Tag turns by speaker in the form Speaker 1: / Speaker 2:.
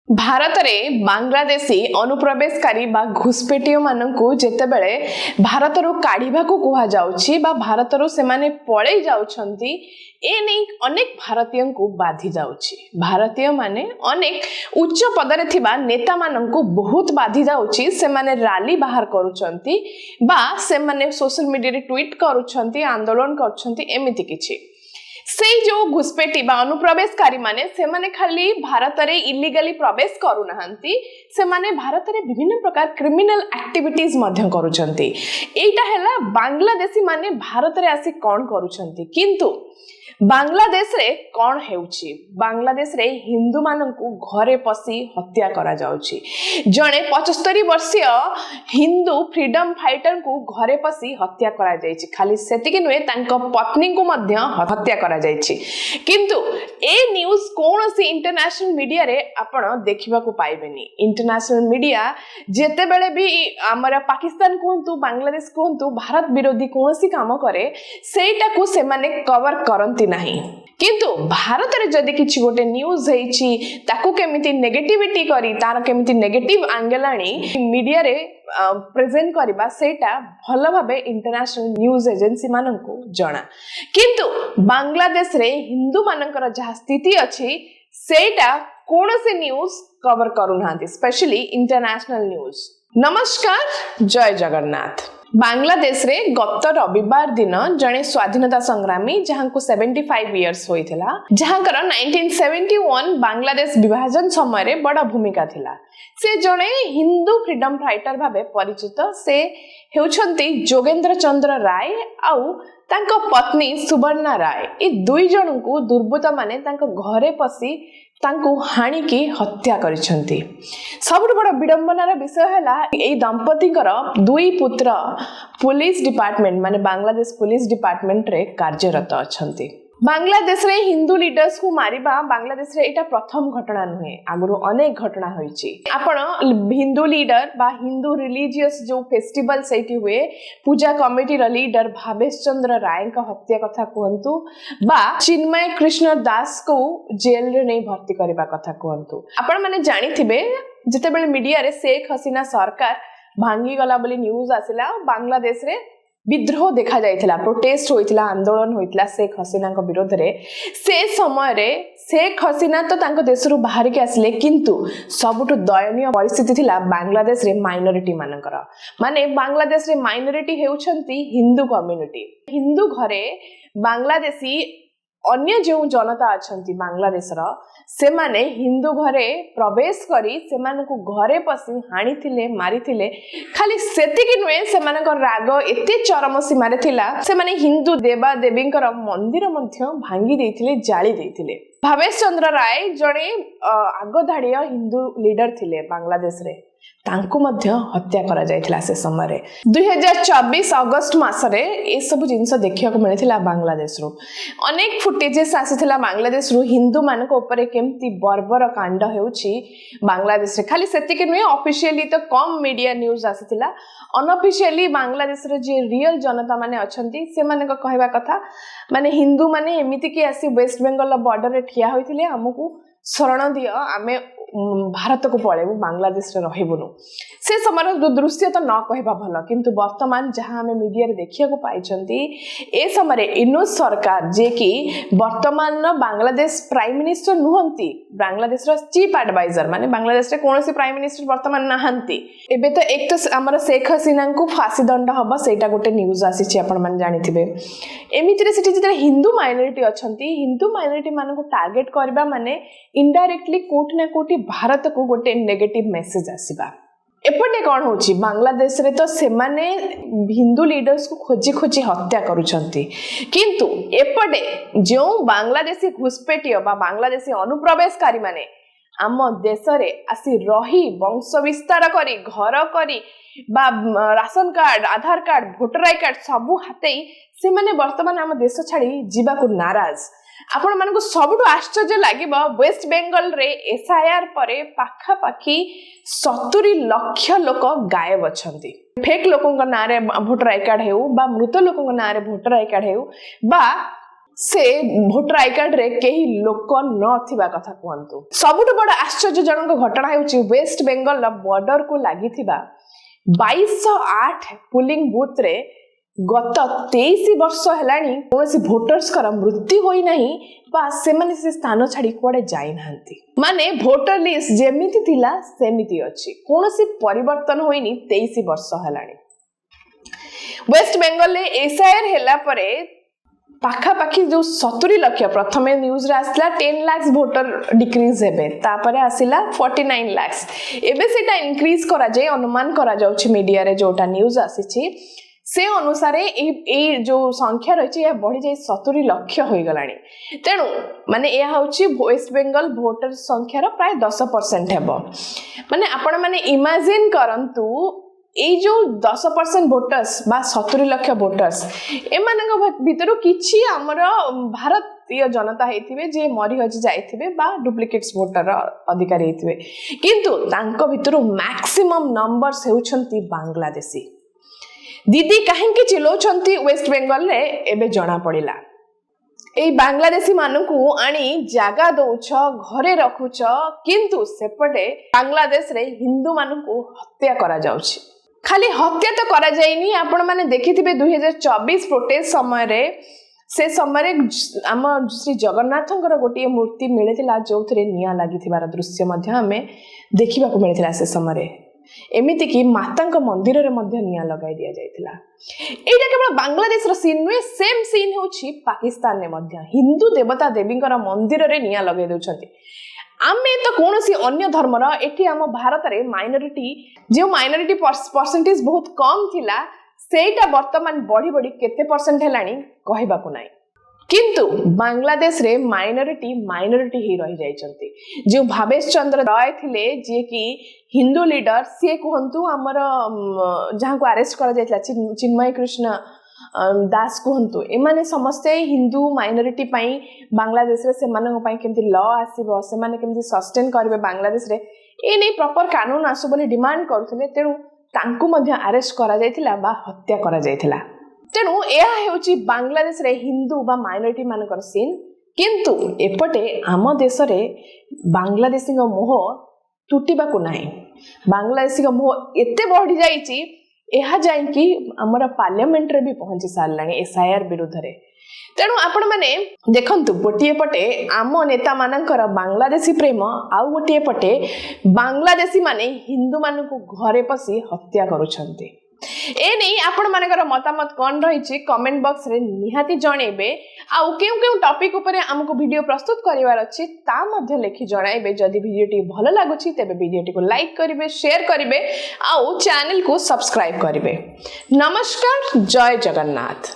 Speaker 1: भारत रे बांग्लादेशी अनुप्रवेशकारी बा घुसपेटियो मानकु जेतेबेले भारत रो काढिबा को कुहा जाउछि बा भारत रो से माने पळै जाउछंती ए नै अनेक भारतीयों को बाधी जाउछि। भारतीय माने अनेक उच्च पदरे थिबा नेता मानकु बहुत बाधी जाउछि। से माने रैली बाहर करूछंती बा से माने सोशल मीडिया रे ट्वीट करूछंती, आंदोलन करूछंती, एमिति किछि। से जो घुसपेटी बा अनुप्रवेशकारी माने से माने खाली भारत रे इलीगली प्रवेश करू नहंती, से माने भारत रे विभिन्न प्रकार क्रिमिनल एक्टिविटीज मध्य करूछंती। एटा हैला बांग्लादेशी माने भारत रे आसी कोन करूछंती। किंतु बांग्लादेश रे कोन हेउछि, बांग्लादेश रे हिंदू माननकु घरे पसी हत्या करा जाउछि। जणे 75 वर्षीय हिंदू फ्रीडम फाइटर को घरे पसी हत्या करा जाइछि। खाली सेतिके नुए तांको पत्नी को मध्य हत्या करा जाइछि। किंतु ए न्यूज कोनोसी इंटरनेशनल मीडिया रे आपण देखिबा को पाइबेनी। इंटरनेशनल मीडिया जेते बेले भी हमर पाकिस्तान कोंतु बांग्लादेश कोंतु भारत विरोधी कोनोसी काम करे सेटा को से माने कवर करंती नहीं। किंतु भारत रे जदि किछि गोटे न्यूज हेछि ताकू केमिति नेगेटिविटी करी तार केमिति नेगेटिव एंगल आनी मीडिया रे प्रेजेंट करबा सेटा भलो भाबे इंटरनेशनल न्यूज एजेंसी माननकु जणा। किंतु बांग्लादेश रे हिंदू मानकर जहा स्थिति अछि सेटा कोनोसी न्यूज कवर करू नांती, स्पेशली इंटरनेशनल न्यूज। नमस्कार, जय जगन्नाथ। बांग्लादेश रे गत रविवार दिन जने स्वाधीनता संग्रामी जहां को 75 इयर्स होइथिला, जहांकर 1971 बांग्लादेश विभाजन समय रे बड़ा भूमिका थिला। से जने हिंदू फ्रीडम फाइटर भाबे परिचित। से हेउछंती जोगेंद्र चंद्र राय आउ तांको पत्नी सुवर्णा राय। ए दुई जन को दुर्बृत्त माने तांको घरे पसी तांको हाणी की हत्या करिसंती। सबुठ बड़ विडंबनार विषय हैला ए दंपतिकर दुई पुत्र पुलिस डिपार्टमेंट माने बांग्लादेश पुलिस डिपार्टमेंट रे कार्यरत अछंती। बांग्लादेश रे हिंदू लीडर्स को मारिबा बांग्लादेश रे एटा प्रथम घटना नुहे, आगुरु अनेक घटना होईची। आपण हिंदू लीडर बा हिंदू रिलीजियस जो फेस्टिवल सेठी हुए पूजा कमिटी र लीडर भावेश चंद्र राय का हत्या कथा कहंतु बा चिन्मय कृष्ण दास को जेल रे नै भर्ती करबा कथा कहंतु। आपण माने जानि थिबे जेतेबेले मीडिया रे शेख हसीना सरकार भांगी गला बोली न्यूज आसिला, बांग्लादेश रे विद्रोह देखा जाइथिला, प्रोटेस्ट होइथिला, आंदोलन होइथिला शेख हसीना को विरोध रे। से समय रे शेख हसीना तो तांको देशरु बाहर के आसिले, किंतु सबुठ दयनीय परिस्थिति थिला बांग्लादेश रे माइनॉरिटी मानकर। माने बांग्लादेश रे माइनॉरिटी हेउछंती हिंदू कम्युनिटी। हिंदू घरे बांग्लादेशी अन्य जो जनता अछंती बांग्लादेश रो से माने हिंदू घरे प्रवेश करी से माने को घरे पसी हाणी थिले, मारी थिले। खाली सेतिकी नुए से माने को राग एते चरम सीमा रे थिला, से माने हिंदू देवा देवींकर मंदिर मध्य भांगी देथिले, जाली देथिले। भावेश चंद्र राय जणे आगधाड़ीय हिंदू लीडर थिले बांग्लादेश रे, तांको मध्य हत्या करा जायथिला। से समय रे 2024 अगस्त मास रे ए सब जिंस देखिया को मिलिथिला बांग्लादेश रो। अनेक फुटेजेस आसीथिला बांग्लादेश रो हिंदू मानको ऊपर केमती बर्बर कांड हेउची बांग्लादेश रे। खाली सेतिके नुए ऑफिशियली तो कम मीडिया न्यूज आसीथिला, अनऑफिशियली बांग्लादेश रे जे रियल जनता माने अछंती से माने को कहबा कथा माने हिंदू माने एमिति कि आसी वेस्ट बंगाल बॉर्डर रे ठिया होइथिले, हमकु शरण दियो, आमे भारत को पळेबु, बांग्लादेश रे रहिबुनु। से समय दृश्य तो न कहबा भलो, किंतु वर्तमान जहां हमें मीडिया रे देखिया को पाइछंती ए समय इनोज सरकार जे कि वर्तमान बांग्लादेश प्राइम मिनिस्टर नुहंती, बांग्लादेश रो चीफ एडवाइजर माने बांग्लादेश रे कोनोसी प्राइम मिनिस्टर वर्तमान नाहंती। एबे तो एक तो हमर शेख हसीना को फांसी दंड हबो, सेटा गोटे न्यूज आसीछि, आपण मन जानिथिबे। एमिति रे सेठी जे हिंदू माइनॉरिटी अछंती, हिंदू माइनॉरिटी माने को टारगेट करबा माने इनडायरेक्टली कोठ ना कोठी भारत को गोटे नेगेटिव मेसेज आसीबा। एपटे कौन होची बांग्लादेश रे तो से माने हिंदू लीडर्स को खोजी खोजी हत्या करूछंती, किंतु एपटे जो बांग्लादेशी घुसपेटियो बा बांग्लादेशी अनुप्रवेशकारी माने आम देश रे आसी रही वंश विस्तार करी घर करी बा ration card, Aadhaar card, voter I card सबु हातेई से माने वर्तमान आम देश छाड़ी जीवा को नाराज। आपण मानको सबुठु आश्चर्य लागिबो वेस्ट बंगाल रे एसआईआर परे पाखा पाखी 70 लाख लोक गायब अछंती। फेक लोकन नारे वोटर आई कार्ड हेउ बा मृत लोकन नारे वोटर आई कार्ड हेउ बा से भोटर आई कार्ड रे कई लोक नथिबा कथा कहतु। सबुठ बड़ आश्चर्यजनक घटना होउची वेस्ट बेंगल बॉर्डर को लागि 2208 पोलिंग बूथ रे गत 23 वर्ष हेलानी कौन भोटर्स कर मृत्यु होई नहीं बा से माने से स्थान छाड़ी कुआडे जाई नांती। माने भोटर लिस्ट जेमिति थिला सेमिति अछि, कोनोसी परिवर्तन होइनी 23 वर्ष हेलानी। वेस्ट बेंगल ले एसआईआर हेला परे पाखापाखि जो 70 लाख प्रथमे न्यूज रे आसला 10 लाख वोटर डिक्रीज हेबे, तापरे आसिला 49 लाख। एबे सेटा इंक्रीज करा जाय, अनुमान करा जाउछि मीडिया रे जोटा न्यूज आसीछि से अनुसार ए जो संख्या रही है बढ़ी जाए 70 लाख हो गलानी। तेणु माने यह हूँ वेस्ट बेंगल भोटर संख्यार प्राय 10% हेब। माने आपण माने इमेजिन करंतु ए जो 10% भोटर्स बा 70 लाख भोटर्स एमानक भितर किछि हमर भारतीय जनता हेतिबे जे मरि हजि जाइथिबे बा डुप्लिकेट्स भोटर अधिकारी हेतिबे, किंतु तांको भितर मैक्सिमम नंबर्स हेउछंती बांग्लादेशी। दीदी कहीं चिल्लाउछंती वेस्ट बेंगल रे एबे जना पड़िला। ए बांग्लादेशी मानकू आनी जागा दउछ, घरे रखुछ, किंतु सेपटे बांग्लादेश रे हिंदू मानकू हत्या करा जाउछि। खाली हत्या तो करा जाइनी, आपण माने देखिथिबे 2024 प्रोटेस्ट समय रे से समय आम श्री जगन्नाथंकर गोटे मूर्ति मिलिथिला जोथरे निया लागिथिबार दृश्य मध्ये हमें देखिबा को मिलिथिला। से समय एमिति कि मातांक मंदिर रे मध्य निया लगाई दिया जायतिला। एटा केवल बांग्लादेश रो सीन नुहे, सेम सीन होछि पाकिस्तान रे मध्य हिंदू देवता देवींकर मंदिर रे निया लगाई दोछंती। आमे तो कोनोसी अन्य धर्मर एठी आम भारत रे माइनॉरिटी जो माइनॉरिटी परसेंटेज बहुत कम थिला सेटा वर्तमान बढ़ी बढ़ी केते परसेंट हेलानी कहबा को नाही, किंतु बांग्लादेश रे माइनॉरिटी ही रही जाइछंती। जो भावेश चंद्र राय थिले जे कि हिंदू लीडर से कहंतु हमर जहां को अरेस्ट करा जायतला चिन्मय कृष्ण दास कहंतु, एमाने समस्ते हिंदू माइनॉरिटी पई बांग्लादेश रे सेमानक पई केमति लॉ आसीबो, सेमाने केमति सस्टेन करबे बांग्लादेश रे ए नै प्रॉपर कानून आसु बोली डिमांड करथले। तेणु तांकु मध्य अरेस्ट करा जायतिला बा हत्या करा जायतिला। तेणु यह हेउची बांग्लादेश रे हिंदू बा माइनॉरिटी मानकर सीन, किंतु एपटे आम देश रे बांग्लादेशी मोह टूटिबा को नाही। बांग्लादेशी मोह एते बढ़ी जाईची एहा जाय कि हमर पार्लियामेंट रे भी पहुंची सारलानी एसआईआर विरुद्ध रे। तेणु आपण माने देखंतु गोटिए पटे आम नेता मानकर बांग्लादेशी प्रेम, आउ गोटिए पटे बांग्लादेशी माने हिंदू मानकु घरे पसी हत्या करूछंती। ए नहीं आपण मानकर मतामत कोन रहिछि कमेंट बॉक्स रे निहाती जणेबे। आउ केउ केउ टॉपिक ऊपर हमको वीडियो प्रस्तुत करिवार अछि ता मध्ये लेखि जणाइबे। जदि वीडियोटी भलो लागुछि तेबे वीडियोटी को लाइक करिवे, शेयर करिवे, आउ चैनल को सब्सक्राइब करिवे। नमस्कार, जय जगन्नाथ।